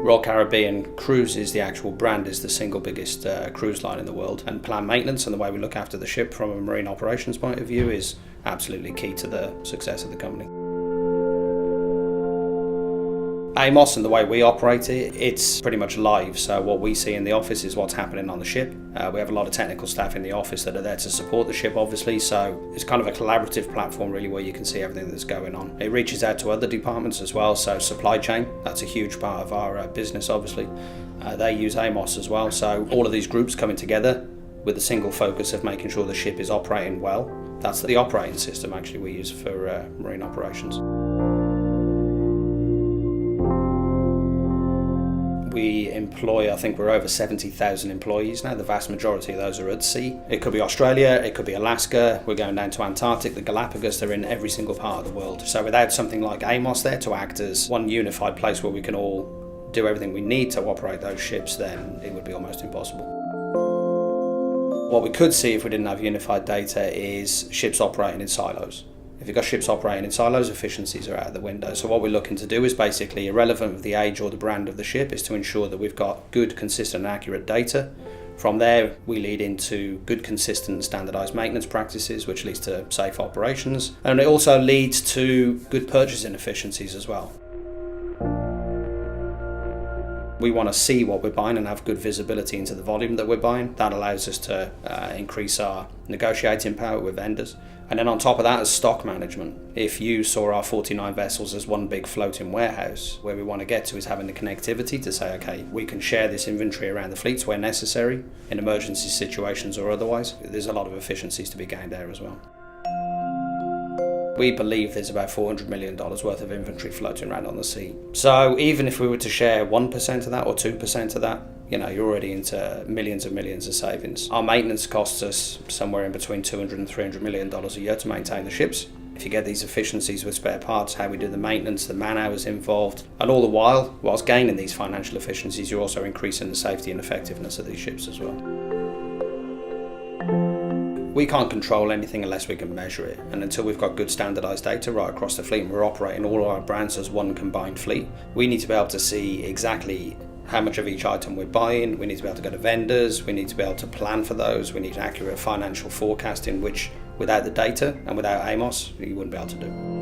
Royal Caribbean Cruises, the actual brand, is the single biggest cruise line in the world, and planned maintenance and the way we look after the ship from a marine operations point of view is absolutely key to the success of the company. AMOS and the way we operate it, it's pretty much live, so what we see in the office is what's happening on the ship. We have a lot of technical staff in the office that are there to support the ship, obviously, so it's kind of a collaborative platform really where you can see everything that's going on. It reaches out to other departments as well, so supply chain, that's a huge part of our business, obviously. They use AMOS as well, so all of these groups coming together with a single focus of making sure the ship is operating well. That's the operating system actually we use for marine operations. We employ, I think we're over 70,000 employees now. The vast majority of those are at sea. It could be Australia, it could be Alaska, we're going down to Antarctic, the Galapagos, they're in every single part of the world. So without something like AMOS there to act as one unified place where we can all do everything we need to operate those ships, then it would be almost impossible. What we could see if we didn't have unified data is ships operating in silos. If you've got ships operating in silos, efficiencies are out of the window. So what we're looking to do is basically, irrelevant of the age or the brand of the ship, is to ensure that we've got good, consistent and accurate data. From there, we lead into good, consistent and standardised maintenance practices, which leads to safe operations. And it also leads to good purchasing efficiencies as well. We want to see what we're buying and have good visibility into the volume that we're buying. That allows us to increase our negotiating power with vendors. And then on top of that is stock management. If you saw our 49 vessels as one big floating warehouse, where we want to get to is having the connectivity to say, okay, we can share this inventory around the fleets where necessary, in emergency situations or otherwise. There's a lot of efficiencies to be gained there as well. We believe there's about $400 million worth of inventory floating around on the sea. So even if we were to share 1% of that or 2% of that, you're already into millions and millions of savings. Our maintenance costs us somewhere in between $200 and $300 million a year to maintain the ships. If you get these efficiencies with spare parts, how we do the maintenance, the man hours involved, and all the while, whilst gaining these financial efficiencies, you're also increasing the safety and effectiveness of these ships as well. We can't control anything unless we can measure it, and until we've got good standardised data right across the fleet and we're operating all our brands as one combined fleet, we need to be able to see exactly how much of each item we're buying. We need to be able to go to vendors, we need to be able to plan for those, we need accurate financial forecasting, which without the data and without AMOS you wouldn't be able to do.